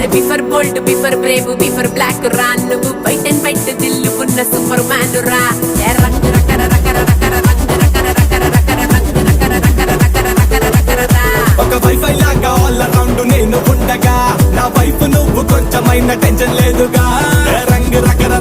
బిఫర్ బోల్డ్ బిఫర్ Brave బిఫర్ black రా నువ్వు white and white దిల్లు ఉన్న సూపర్ మ్యాన్ రా రంగు రకర రకర రకర రంగు రకర రకర రకర రంగు రకర రకర రకర రకర రకర రా ఒక వైఫై లాగా ఆల్ అరౌండ్ నేను ఉండగా నా వైఫ్ నువ్వు కొంచెమైన టెన్షన్ లేదుగా రంగు రకర